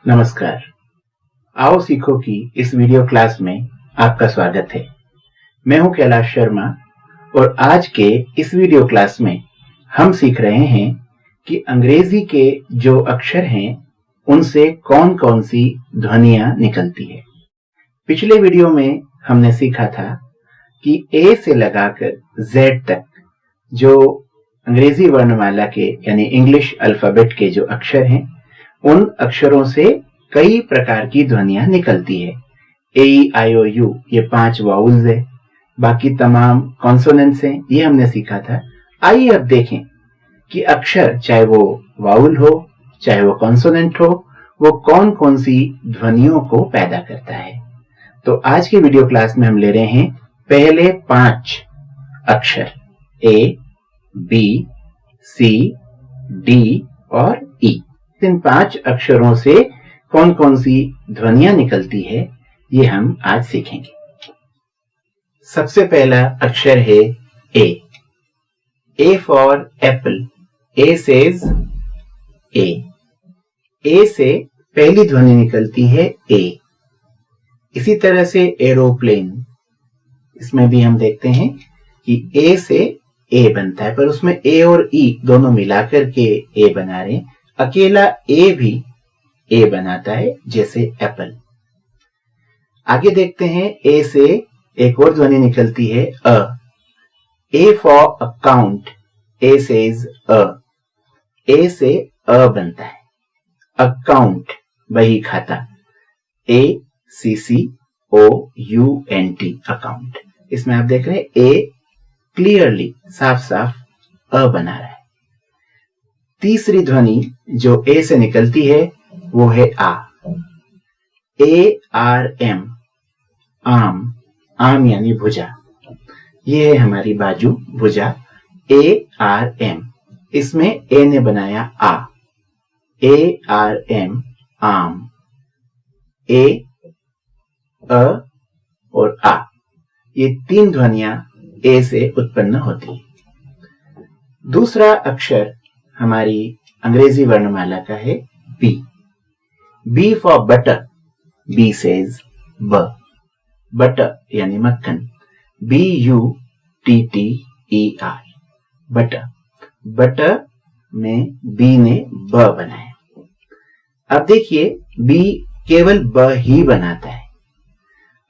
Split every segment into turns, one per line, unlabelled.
नमस्कार। आओ सीखो की इस वीडियो क्लास में आपका स्वागत है। मैं हूं कैलाश शर्मा और आज के इस वीडियो क्लास में हम सीख रहे हैं कि अंग्रेजी के जो अक्षर हैं उनसे कौन कौन सी ध्वनियां निकलती है। पिछले वीडियो में हमने सीखा था कि ए से लगाकर जेड तक जो अंग्रेजी वर्णमाला के यानी इंग्लिश अल्फाबेट के जो अक्षर हैं उन अक्षरों से कई प्रकार की ध्वनियां निकलती है। ए आई ओ यू ये 5 वाउल्स है, बाकी तमाम कॉन्सोनेंट्स हैं, ये हमने सीखा था। आइए अब देखें कि अक्षर चाहे वो वाउल हो चाहे वो कॉन्सोनेंट हो वो कौन कौन सी ध्वनियों को पैदा करता है। तो आज के वीडियो क्लास में हम ले रहे हैं पहले 5 अक्षर ए, बी, सी, डी और ई। इन 5 अक्षरों से कौन कौन सी ध्वनियां निकलती है ये हम आज सीखेंगे। सबसे पहला अक्षर है A. A for apple. A says A. A से पहली ध्वनि निकलती है ए। इसी तरह से एरोप्लेन, इसमें भी हम देखते हैं कि ए से ए बनता है, पर उसमें ए और ई दोनों मिलाकर के ए बना रहे हैं। अकेला ए भी ए बनाता है जैसे एप्पल। आगे देखते हैं ए से एक और ध्वनि निकलती है अ। A for account. A says अ। ए से अ बनता है। अकाउंट बही खाता। A C C O U N T account. इसमें आप देख रहे हैं ए क्लियरली साफ साफ अ बना रहा है। तीसरी ध्वनि जो ए से निकलती है वो है आ। ए आर एम आम। आम यानी भुजा। ये है हमारी बाजू, भुजा। ए आर एम, इसमें ए ने बनाया आ। ए आर एम आम। ए अ और आ, ये 3 ध्वनियां ए से उत्पन्न होती है। दूसरा अक्षर हमारी अंग्रेजी वर्णमाला का है B. B for butter. B says ब। बटर यानी मक्खन। B U T T E R butter. Butter में बी ने ब बनाया। अब देखिए बी केवल ब ही बनाता है।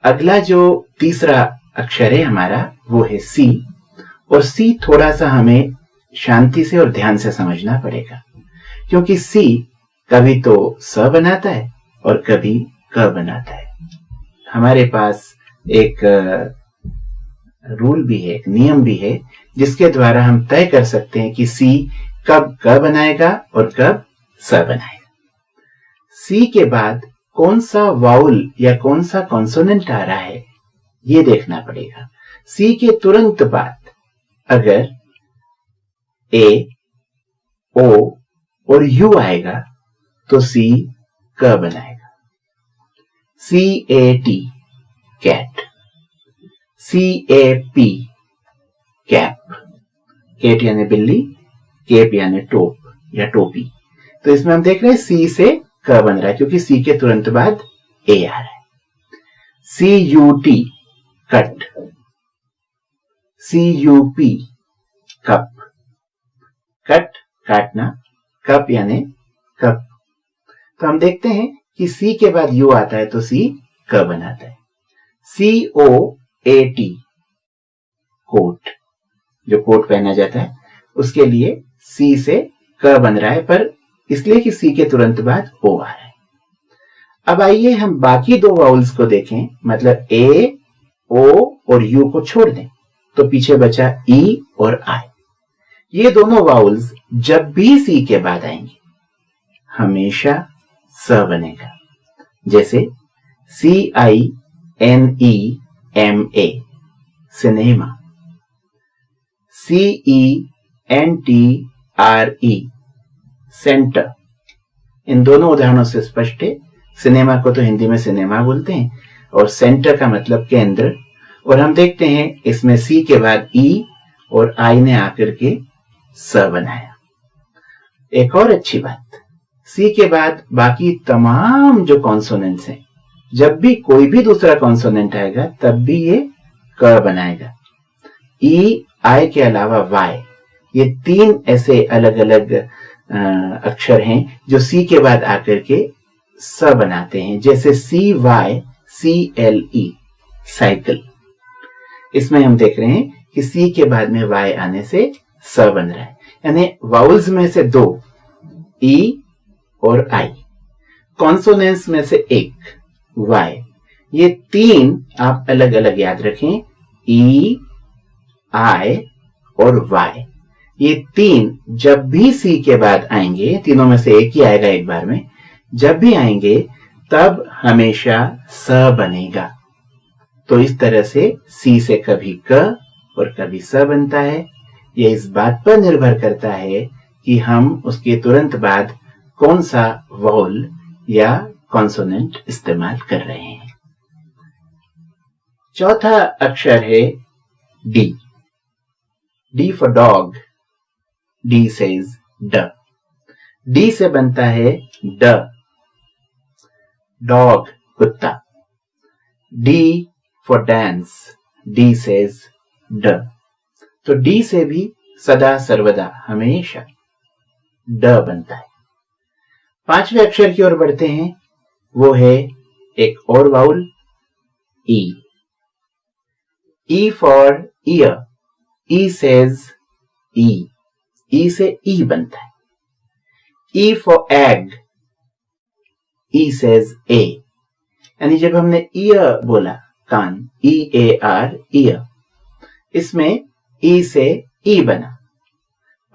अगला जो तीसरा अक्षर है हमारा वो है सी, और सी थोड़ा सा हमें शांति से और ध्यान से समझना पड़ेगा, क्योंकि सी कभी तो स बनाता है और कभी क बनाता है। हमारे पास एक रूल भी है, एक नियम भी है, जिसके द्वारा हम तय कर सकते हैं कि सी कब क बनाएगा और कब स बनाएगा। सी के बाद कौन सा वाउल या कौन सा कॉन्सोनेंट आ रहा है ये देखना पड़ेगा। सी के तुरंत बाद अगर ए, ओ और यू आएगा तो सी क बनाएगा। C A T cat. C A P cap. Cat यानी बिल्ली, कैप यानी टोप या टोपी। तो इसमें हम देख रहे हैं सी से क बन रहा है क्योंकि सी के तुरंत बाद ए आ रहा है। C U T cut. C U P cup. Cut काटना, कप यानी कप। तो हम देखते हैं कि सी के बाद यू आता है तो सी क बनाता है। सी ओ ए टी कोट, जो कोट पहना जाता है उसके लिए सी से क बन रहा है, पर इसलिए कि सी के तुरंत बाद ओ आ रहा है। अब आइए हम बाकी 2 वाउल्स को देखें, मतलब ए, ओ और यू को छोड़ दें तो पीछे बचा ई और आई। ये दोनों वाउल्स जब भी सी के बाद आएंगे हमेशा स बनेगा, जैसे C I N E M A cinema. C E N T R E centre. इन दोनों उदाहरणों से स्पष्ट है, सिनेमा को तो हिंदी में सिनेमा बोलते हैं और सेंटर का मतलब केंद्र। और हम देखते हैं इसमें सी के बाद ई और आई ने आकर के स बनाया। एक और अच्छी बात, सी के बाद बाकी तमाम जो कॉन्सोनेंट्स हैं, जब भी कोई भी दूसरा कॉन्सोनेंट आएगा तब भी ये क बनाएगा। ई, आई के अलावा वाई, ये 3 ऐसे अलग अलग अक्षर हैं जो सी के बाद आकर के स बनाते हैं, जैसे C Y C L E, cycle. इसमें हम देख रहे हैं कि सी के बाद में वाई आने से स बन रहा है, यानी वाउल्स में से 2 ई और आई, कॉन्सोनेंट्स में से 1 वाई। ये 3 आप अलग अलग याद रखें, ई, आई और वाई। ये 3 जब भी सी के बाद आएंगे, तीनों में से एक ही आएगा एक बार में, जब भी आएंगे तब हमेशा स बनेगा। तो इस तरह से सी से कभी क और कभी स बनता है। यह इस बात पर निर्भर करता है कि हम उसके तुरंत बाद कौन सा वाउल या कॉन्सोनेंट इस्तेमाल कर रहे हैं। चौथा अक्षर है D. D for dog. D says ड। डी से बनता है ड, डॉग, कुत्ता। D for dance. D says ड। तो डी से भी सदा सर्वदा हमेशा ड बनता है। 5वें अक्षर की ओर बढ़ते हैं, वो है एक और vowel, E. E for ear. E says E. E से ई बनता है। E for egg. E says ए। यानी जब हमने ईयर बोला, कान, ई ए आर, ईयर, इसमें ई से ई बना।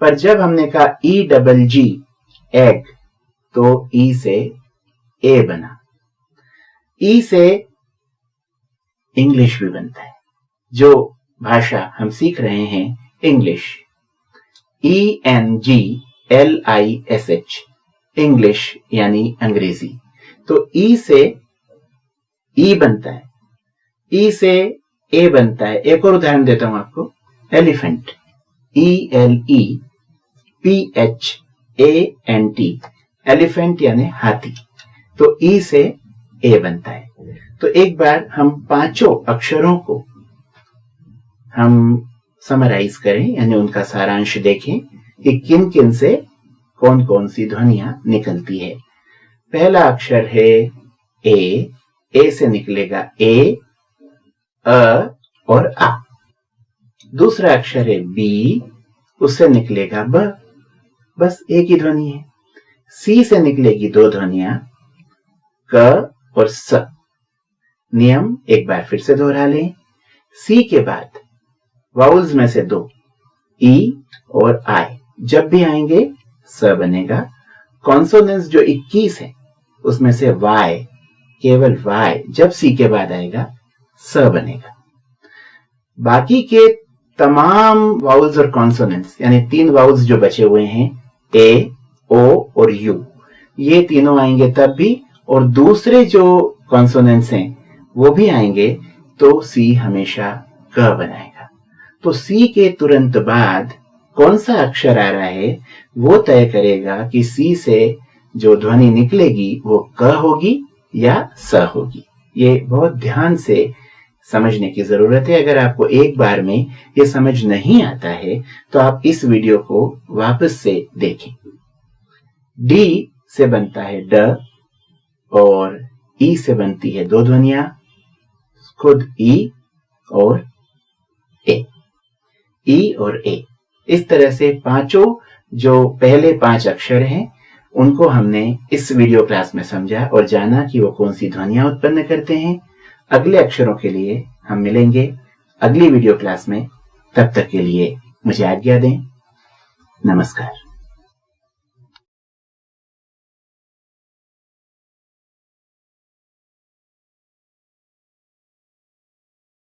पर जब हमने कहा ई डबल जी, एग, तो ई से ए बना। ई से इंग्लिश भी बनता है, जो भाषा हम सीख रहे हैं, English. E N G L I S H, English यानी अंग्रेजी। तो ई से ई बनता है, ई से ए बनता है। एक और उदाहरण देता हूं आपको, elephant, E L E P H A N T, elephant यानी हाथी। तो ई से ए बनता है। तो एक बार हम 5 अक्षरों को हम समराइज करें, यानी उनका सारांश देखें कि किन किन से कौन कौन सी ध्वनियां निकलती है। पहला अक्षर है ए। ए से निकलेगा ए, अ और आ। दूसरा अक्षर है बी, उससे निकलेगा ब, बस एक ही ध्वनि है। सी से निकलेगी 2 ध्वनियां, क और स। नियम एक बार फिर से दोहरा लें। सी के बाद वाउल्स में से 2, ई और आई, जब भी आएंगे स बनेगा। कॉन्सोनेंट्स जो 21 है, उसमें से वाई, केवल वाई जब सी के बाद आएगा स बनेगा। बाकी के तमाम वाउल्स और कॉन्सोनेंट्स, यानी 3 वाउल्स जो बचे हुए हैं, ए, ओ और यू, ये तीनों आएंगे तब भी, और दूसरे जो कॉन्सोनेंट्स हैं वो भी आएंगे, तो सी हमेशा क बनाएगा। तो सी के तुरंत बाद कौन सा अक्षर आ रहा है वो तय करेगा कि सी से जो ध्वनि निकलेगी वो क होगी या स होगी। ये बहुत ध्यान से समझने की जरूरत है। अगर आपको एक बार में ये समझ नहीं आता है तो आप इस वीडियो को वापस से देखें। डी से बनता है ड और ई से बनती है 2 ध्वनियां, खुद ई और ए, ई और ए। इस तरह से 5 जो पहले 5 अक्षर हैं उनको हमने इस वीडियो क्लास में समझा और जाना कि वो कौन सी ध्वनियां उत्पन्न करते हैं। अगले अक्षरों के लिए हम मिलेंगे अगली वीडियो क्लास में। तब तक के लिए मुझे आज्ञा दें। नमस्कार।